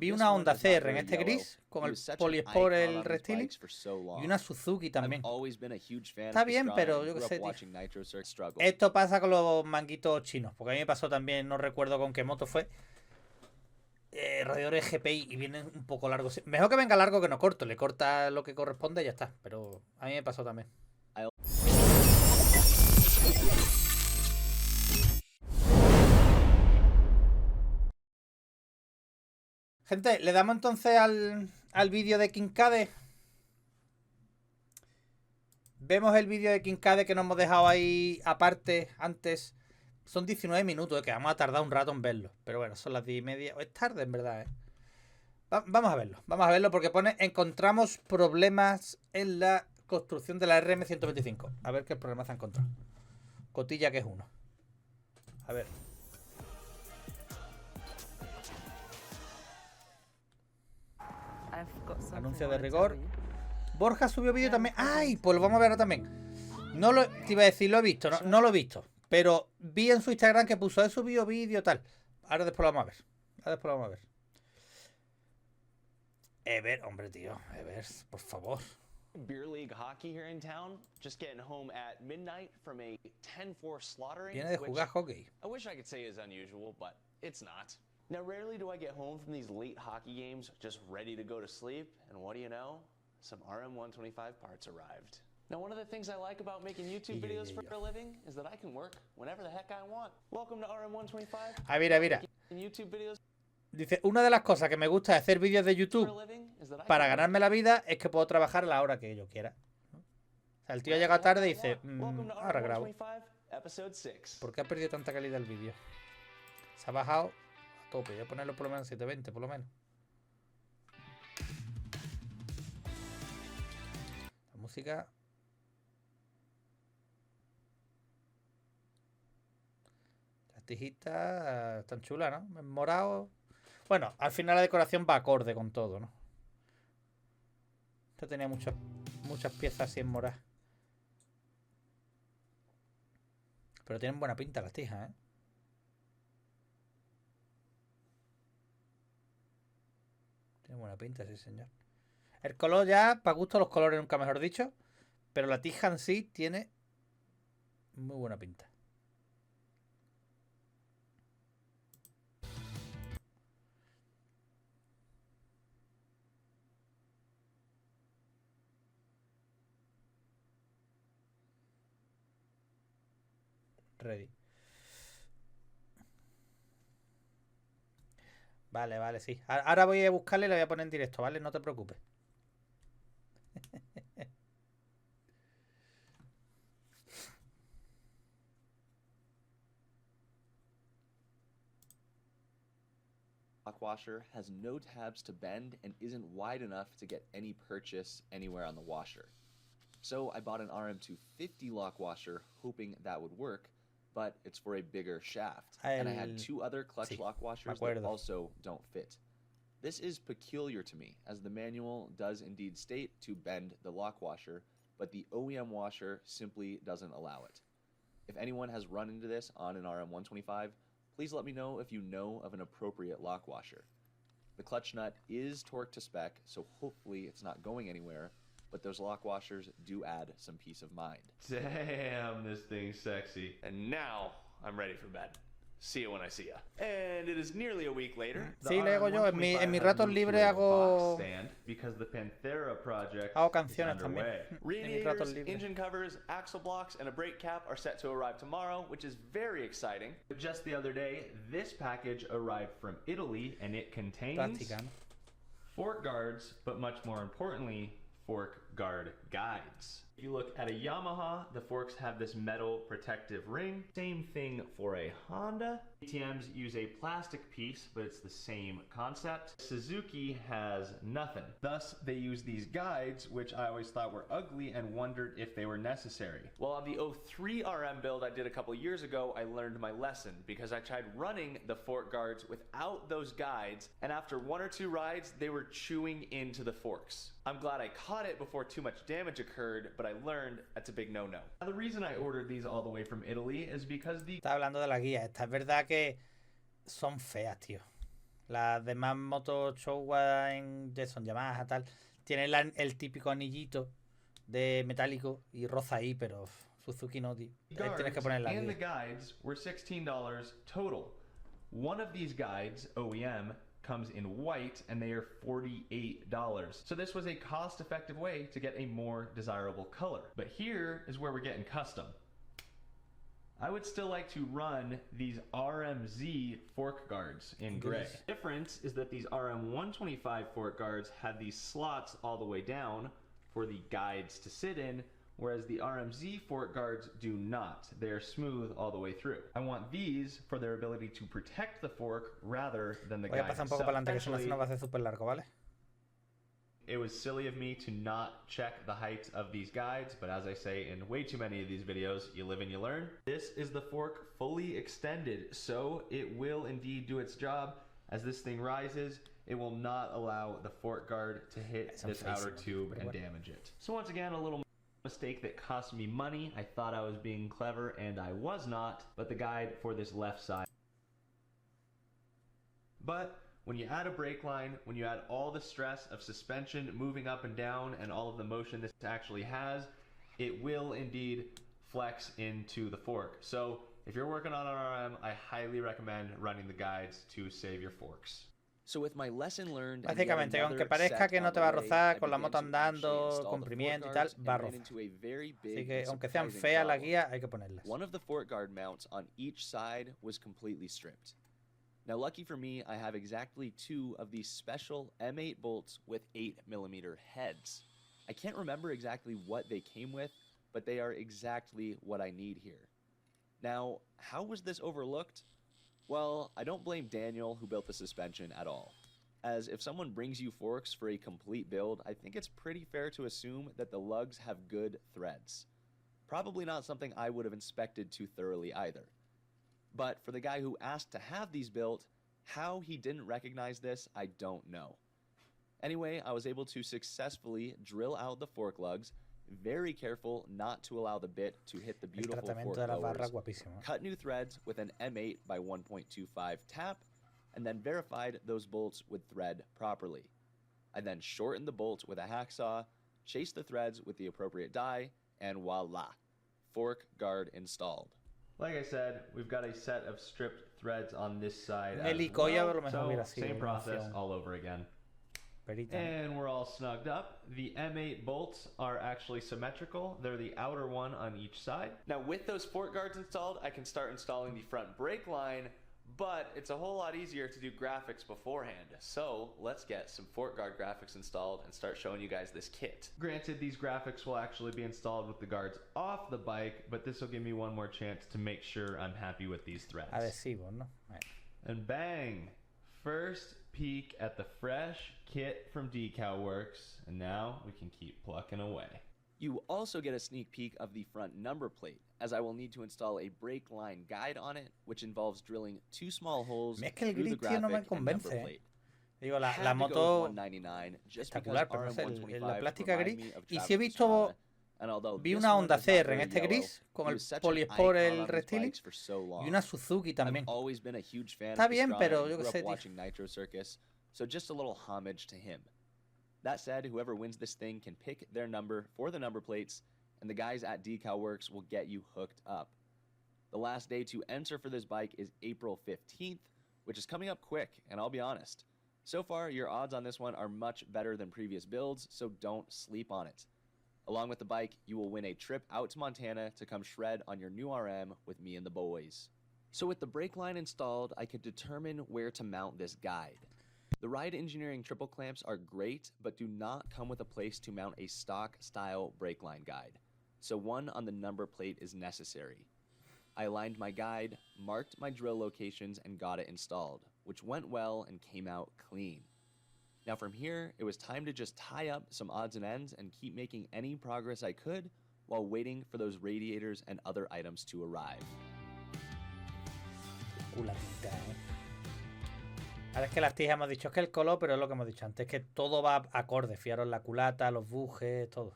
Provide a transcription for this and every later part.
vi una Honda CR en este gris con el poliespor, el restyling, y una Suzuki también. Está bien, pero yo qué sé, tío. Esto pasa con los manguitos chinos, porque a mí me pasó también, no recuerdo con qué moto fue. Radiadores GPI y vienen un poco largos. Mejor que venga largo que no corto, le corta lo que corresponde y ya está. Pero a mí me pasó también. Gente, le damos entonces al vídeo de Kincade. Vemos el vídeo de Kincade que nos hemos dejado ahí aparte antes. Son 19 minutos, que vamos a tardar un rato en verlo. Pero bueno, son las 10:30. Es tarde, en verdad, Vamos a verlo. Vamos a verlo porque pone: encontramos problemas en la construcción de la RM125. A ver qué problemas se ha encontrado. Cotilla que es uno. A ver. Anuncio de rigor. Borja subió vídeo también. ¡Ay! Pues lo vamos a ver ahora también. No lo... Te iba a decir, lo he visto. No lo he visto. Pero vi en su Instagram que puso: he subido vídeo tal. Ahora después lo vamos a ver. Ever, hombre, tío. Ever, por favor. Beer league hockey here in town, just getting home at midnight from a 10-4 slaughtering. Viene de jugar hockey. I wish I could say is unusual, but it's not. Now, rarely do I get home from these late hockey games just ready to go to sleep, and what do you know? Some RM125 parts arrived. Now, one of the things I like about making YouTube videos for a living is that I can work whenever the heck I want. Welcome to RM125. Mira. YouTube videos. Dice: una de las cosas que me gusta de hacer vídeos de YouTube para ganarme la vida es que puedo trabajar a la hora que yo quiera. O sea, el tío llega tarde y dice: ahora grabo. ¿Por qué ha perdido tanta calidad el vídeo? Se ha bajado a tope. Voy a ponerlo por lo menos en 720, por lo menos. La música. Las tijitas están chulas, ¿no? En morado. Bueno, al final la decoración va acorde con todo, ¿no? Esta tenía muchas piezas así en morado. Pero tienen buena pinta las tijas, ¿eh? Tienen buena pinta, sí, señor. El color ya, para gusto los colores, nunca mejor dicho. Pero la tija en sí tiene muy buena pinta. Ready. Vale, sí. Ahora voy a buscarle y la voy a poner en directo, ¿vale? No te preocupes. Lock washer has no tabs to bend and isn't wide enough to get any purchase anywhere on the washer. So I bought an RM250 lock washer hoping that would work, but it's for a bigger shaft. And I had two other clutch lock washers that also don't fit. This is peculiar to me, as the manual does indeed state to bend the lock washer, but the OEM washer simply doesn't allow it. If anyone has run into this on an RM125, please let me know if you know of an appropriate lock washer. The clutch nut is torqued to spec, so hopefully it's not going anywhere, but those lock washers do add some peace of mind. Damn, this thing's sexy. And now I'm ready for bed. See you when I see ya. And it is nearly a week later. Sí, le hago yo. En mi ratos libres hago canciones también. Radiators, engine covers, axle blocks, and a brake cap are set to arrive tomorrow, which is very exciting. Just the other day, this package arrived from Italy, and it contains fork guards, but much more importantly, fork guard guides. If you look at a Yamaha, the forks have this metal protective ring. Same thing for a Honda. ATMs use a plastic piece, but it's the same concept. Suzuki has nothing. Thus, they use these guides, which I always thought were ugly and wondered if they were necessary. Well, on the 03 RM build I did a couple years ago, I learned my lesson because I tried running the fork guards without those guides, and after one or two rides, they were chewing into the forks. I'm glad I caught it before too much damage occurred, but I learned that's a big no-no. Now, the reason I ordered these all the way from Italy is because the... Está hablando de la guía. Esta es verdad que son feas, tío. Las demás motos Showa son Yamaha, tal. Tienen el típico anillito de metálico y roza ahí, pero Suzuki no, tío. Tienes que poner la and the guides were $16 total. One of these guides, OEM, comes in white and they are $48. So this was a cost-effective way to get a more desirable color. But here is where we're getting custom. I would still like to run these RMZ fork guards in gray. The difference is that these RM125 fork guards have these slots all the way down for the guides to sit in, whereas the RMZ fork guards do not. They are smooth all the way through. I want these for their ability to protect the fork rather than the guide itself. It was silly of me to not check the height of these guides, but as I say in way too many of these videos, you live and you learn. This is the fork fully extended, so it will indeed do its job. As this thing rises, it will not allow the fork guard to hit this outer tube and damage it. So once again, a little mistake that cost me money. I thought I was being clever and I was not, but the guide for this left side. But when you add a brake line, when you add all the stress of suspension moving up and down and all of the motion this actually has, it will indeed flex into the fork. So if you're working on an RM, I highly recommend running the guides to save your forks. So with my lesson learned, básicamente, aunque parezca que no te va a rozar con la moto andando, comprimiendo y tal, va a rozar. Así que aunque sean feas las guías, hay que ponerlas. One of the fork guard mounts on each side was completely stripped. Now, lucky for me, I have exactly 2 of these special M8 bolts with 8mm heads. I can't remember exactly what they came with, but they are exactly what I need here. Now, how was this overlooked? Well, I don't blame Daniel who built the suspension at all. As if someone brings you forks for a complete build, I think it's pretty fair to assume that the lugs have good threads. Probably not something I would have inspected too thoroughly either. But for the guy who asked to have these built, how he didn't recognize this, I don't know. Anyway, I was able to successfully drill out the fork lugs, very careful not to allow the bit to hit the beautiful fork lowers, cut new threads with an M8 by 1.25 tap, and then verified those bolts would thread properly. I then shortened the bolts with a hacksaw, chased the threads with the appropriate die, and voila, fork guard installed. Like I said, we've got a set of stripped threads on this side as well, so same process all over again. And we're all snugged up. The M8 bolts are actually symmetrical. They're the outer one on each side. Now with those fork guards installed, I can start installing the front brake line, but it's a whole lot easier to do graphics beforehand. So let's get some fork guard graphics installed and start showing you guys this kit. Granted, these graphics will actually be installed with the guards off the bike, but this will give me one more chance to make sure I'm happy with these threads. Adhesivo, ¿no? And bang! First peek at the fresh kit from Decal Works, and now we can keep plucking away. You also get a sneak peek of the front number plate, as I will need to install a brake line guide on it, which involves drilling 2 small holes through the graphic and number plate. Digo, la moto espectacular, pero no sé, la plástica gris. Y si he visto, vi una Honda CR en este gris, con el poliespor, el restyling, y una Suzuki también. Está bien, pero yo qué sé, tío. So just a little homage to him. That said, whoever wins this thing can pick their number for the number plates, and the guys at Decal Works will get you hooked up. The last day to enter for this bike is April 15th, which is coming up quick, and I'll be honest. So far, your odds on this one are much better than previous builds, so don't sleep on it. Along with the bike, you will win a trip out to Montana to come shred on your new RM with me and the boys. So with the brake line installed, I could determine where to mount this guide. The Ride Engineering triple clamps are great, but do not come with a place to mount a stock-style brake line guide, so one on the number plate is necessary. I aligned my guide, marked my drill locations, and got it installed, which went well and came out clean. Now from here, it was time to just tie up some odds and ends and keep making any progress I could while waiting for those radiators and other items to arrive. Ahora es que las tijas hemos dicho que el color, pero es lo que hemos dicho antes, que todo va acorde. Fijaros la culata, los bujes, todo.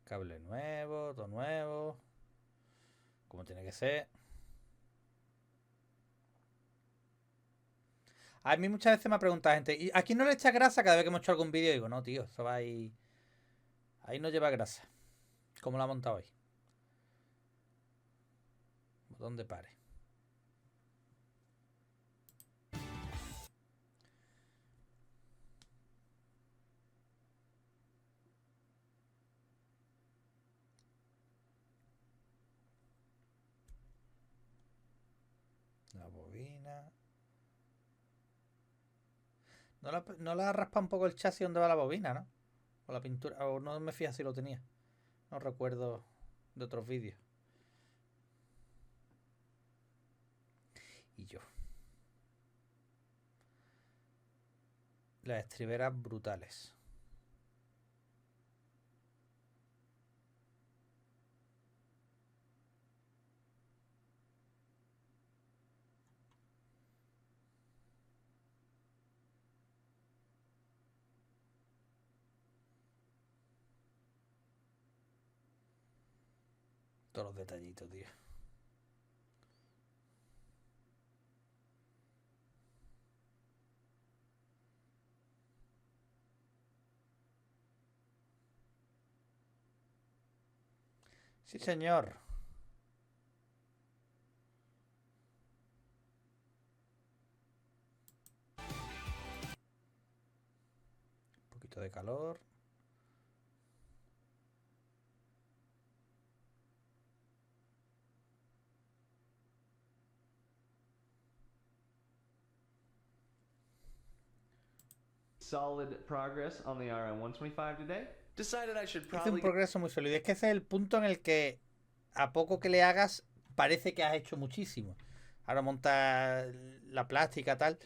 Cable nuevo, todo nuevo. Como tiene que ser. A mí muchas veces me ha preguntado gente, ¿y aquí no le echa grasa cada vez que hemos hecho algún vídeo? Y digo, no, tío, eso va ahí. Ahí no lleva grasa. ¿Cómo lo ha montado hoy? Botón de pare. La bobina. No la raspa un poco el chasis donde va la bobina, ¿no? O la pintura. O no me fijas si lo tenía. No recuerdo de otros vídeos. Y yo. Las estriberas brutales. Todos los detallitos, tío. Sí, señor. Un poquito de calor. Solid progress on the RM125 today. Decided I should Hice un probably progreso muy sólido. Es que ese es el punto en el que a poco que le hagas parece que has hecho muchísimo. Ahora montas la plástica, tal.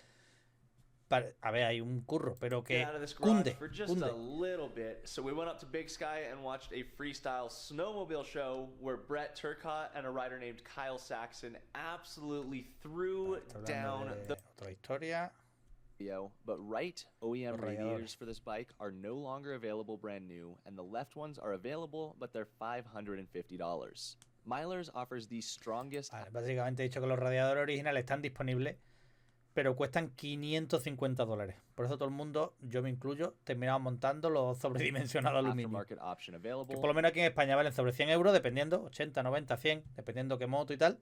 A ver, hay un curro, pero get que out of this garage cunde, for just cunde. a little bit. So we went up to Big Sky and watched a freestyle snowmobile show where Brett Turcotte and a rider named Kyle Saxon absolutely threw Está down hablando the de otra historia. video, but right OEM Los radiators radiadores. for this bike are no longer available brand new, and the left ones are available, but they're $550. Milers offers the strongest. Vale, básicamente he dicho que los radiadores originales están disponibles, pero cuestan $550. Por eso todo el mundo, yo me incluyo, terminamos montando los sobredimensionados de aluminio. Aftermarket option available. Que por lo menos aquí en España valen sobre 100 euros, dependiendo, 80, 90, 100, dependiendo qué moto y tal.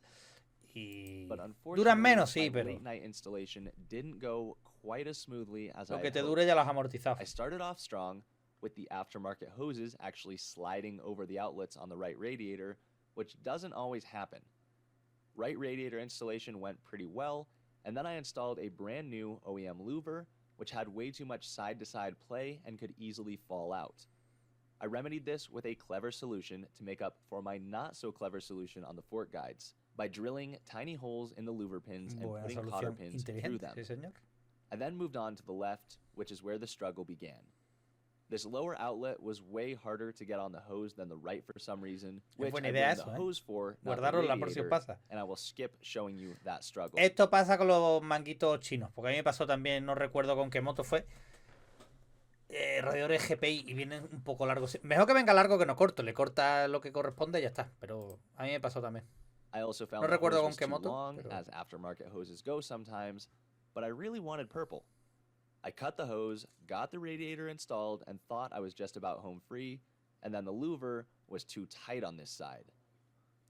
Y But duran unfortunately, menos, sí, my pero late night installation didn't go quite as smoothly as lo I que had te hoped. dure ya los has amortizado. I started off strong with the aftermarket hoses actually sliding over the outlets on the right radiator, which doesn't always happen. Right radiator installation went pretty well, and then I installed a brand new OEM louver, which had way too much side-to-side play and could easily fall out. I remedied this with a clever solution to make up for my not-so-clever solution on the fork guides, by drilling tiny holes in the louver pins and Buena putting cotter solución pins through inteligente, them. sí señor. I then moved on to the left, which is where the struggle began. This lower outlet was way harder to get on the hose than the right for some reason, which buena I idea blamed eso, the ¿eh? hose for, not the Guardarosla por si os radiator, pasa. and I will skip showing you that struggle. Esto pasa con los manguitos chinos, porque a mí me pasó también, no recuerdo con qué moto fue. Radiadores GPI y vienen un poco largos. Mejor que venga largo que no corto, le corta lo que corresponde y ya está. Pero a mí me pasó también. I also found No the recuerdo hose con was qué too moto, long, pero- as aftermarket hoses go sometimes, but I really wanted purple. I cut the hose, got the radiator installed, and thought I was just about home free, and then the louver was too tight on this side.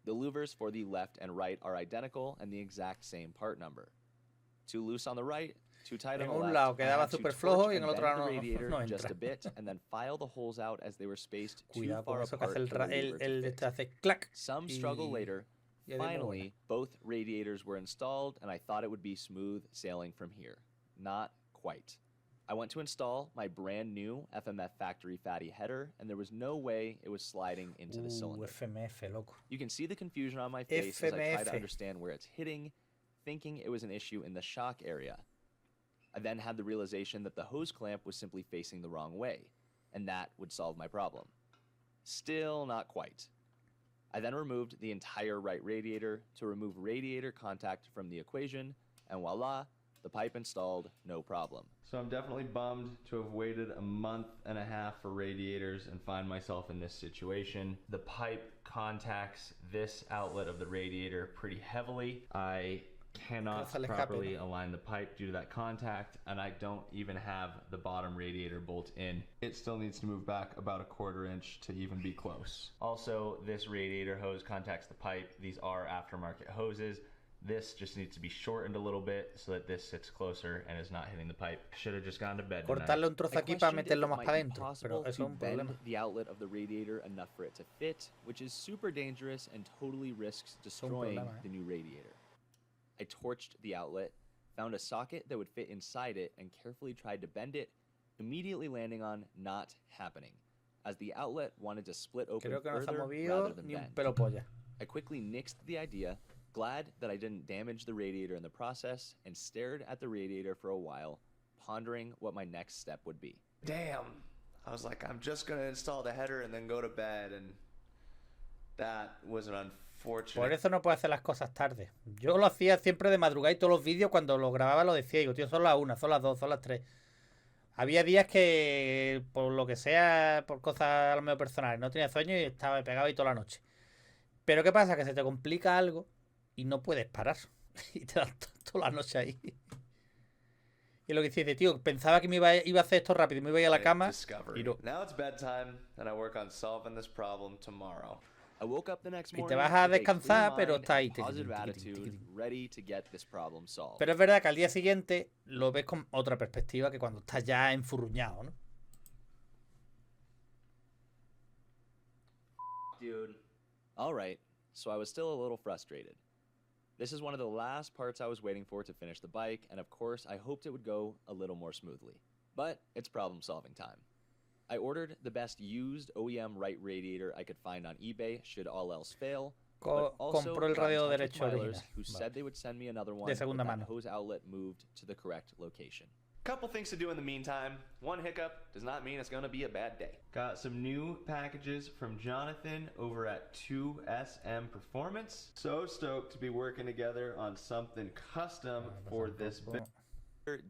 The louvers for the left and right are identical and the exact same part number. Too loose on the right, too tight on En the un left. lado I quedaba had to súper torch flojo y en and el otro bend lado the radiator no just entra. a bit, and then file the holes out as they were spaced too Cuidado con far eso que hace apart for the louver to el de fit. este hace clac. Some struggle y- later. y adiós, Finally, both radiators were installed, and I thought it would be smooth sailing from here. Not quite. I went to install my brand new FMF factory fatty header, and there was no way it was sliding into the cylinder. FMF, loco. You can see the confusion on my face as I try to FMF. understand where it's hitting, thinking it was an issue in the shock area. I then had the realization that the hose clamp was simply facing the wrong way, and that would solve my problem. Still not quite. I then removed the entire right radiator to remove radiator contact from the equation, and voila, The pipe installed, no problem. So I'm definitely bummed to have waited a month and a half for radiators and find myself in this situation. The pipe contacts this outlet of the radiator pretty heavily. I cannot properly align the pipe due to that contact, and I don't even have the bottom radiator bolt in. It still needs to move back about a 1/4 inch to even be close. Also, this radiator hose contacts the pipe. These are aftermarket hoses. This just needs to be shortened a little bit so that this sits closer and is not hitting the pipe. Should have just gone to bed tonight. Cortarle un trozo aquí para meterlo más para adentro, pero eso es un problema. The outlet of the radiator enough for it to fit, which is super dangerous and totally risks destroying the new radiator. I torched the outlet, found a socket that would fit inside it, and carefully tried to bend it, immediately landing on not happening, as the outlet wanted to split open further rather than bend. I quickly nixed the idea, glad that I didn't damage the radiator in the process, and stared at the radiator for a while, pondering what my next step would be. Damn. I was like, I'm just going to install the header and then go to bed, and that was an unfortunate... Por eso no puedo hacer las cosas tarde. Yo lo hacía siempre de madrugada y todos los vídeos cuando los grababa lo decía. Digo, tío, son las 1, son las 2, son las 3. Había días que, por lo que sea, por cosas a lo mejor personales, no tenía sueño y estaba pegado ahí toda la noche. Pero ¿qué pasa? Que se te complica algo y no puedes parar. Y te das toda la noche ahí. Y lo que dice, tío, pensaba que me iba a hacer esto rápido y me iba a ir a la cama. Y no. Now it's bedtime and I work on solving this problem tomorrow. I woke up the next Y morning te vas a descansar, pero está ahí. Ready to get this problem solved. Pero es verdad que al día siguiente lo ves con otra perspectiva que cuando estás ya enfurruñado, ¿no? Dude. All right, so I was still a little frustrated. This is one of the last parts I was waiting for to finish the bike, and of course I hoped it would go a little more smoothly. But it's problem-solving time. I ordered the best used OEM right radiator I could find on eBay should all else fail. But also Compró el radio derecho who said they would send me another one de segunda when mano. that hose outlet moved to the correct location. Couple things to do in the meantime. One hiccup does not mean it's going to be a bad day. Got some new packages from Jonathan over at 2SM Performance. So stoked to be working together on something custom for this build.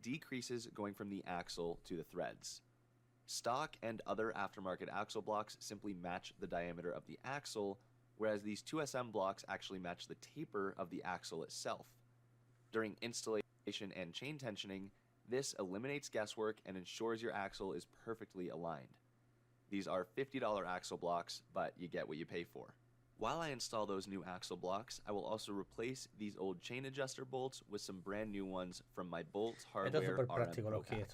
Decreases going from the axle to the threads. Stock and other aftermarket axle blocks simply match the diameter of the axle, whereas these 2SM blocks actually match the taper of the axle itself. During installation and chain tensioning, this eliminates guesswork and ensures your axle is perfectly aligned. These are $50 axle blocks, but you get what you pay for. While I install those new axle blocks, I will also replace these old chain adjuster bolts with some brand new ones from my Bolt Hardware RM Pro Pack.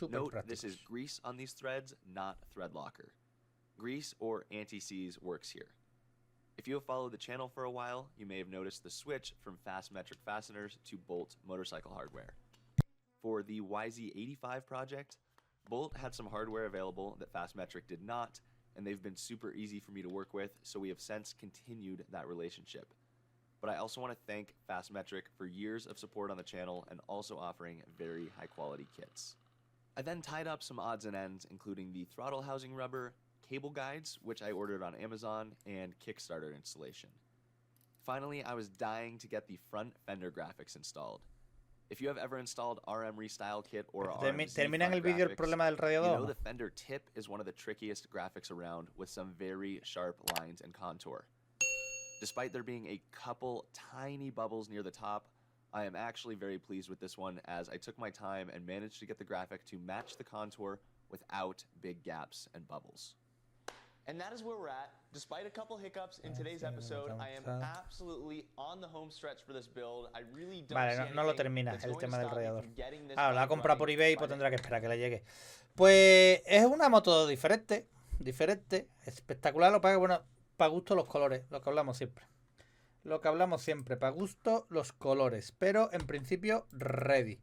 Note, this is grease on these threads, not thread locker. Grease or anti-seize works here. If you have followed the channel for a while, you may have noticed the switch from fast metric fasteners to Bolt motorcycle hardware. For the YZ85 project, Bolt had some hardware available that Fastmetric did not, and they've been super easy for me to work with, so we have since continued that relationship. But I also want to thank Fastmetric for years of support on the channel and also offering very high quality kits. I then tied up some odds and ends, including the throttle housing rubber, cable guides, which I ordered on Amazon, and Kickstarter installation. Finally, I was dying to get the front fender graphics installed. If you have ever installed RM Restyle Kit or termina en el vídeo el problema del radiador. You know the fender tip is one of the trickiest graphics around, with some very sharp lines and contour. Despite there being a couple tiny bubbles near the top, I am actually very pleased with this one, as I took my time and managed to get the graphic to match the contour without big gaps and bubbles. And that is where we're at. Despite a couple hiccups in today's episode, I am absolutely on the home stretch for this build. I really don't vale, no lo termina el tema del radiador. Ahora la ha comprado por eBay, pues tendrá que esperar que le llegue. Pues es una moto diferente, espectacular. Lo que pasa que, bueno, para gusto los colores, lo que hablamos siempre. Para gusto los colores, pero en principio ready.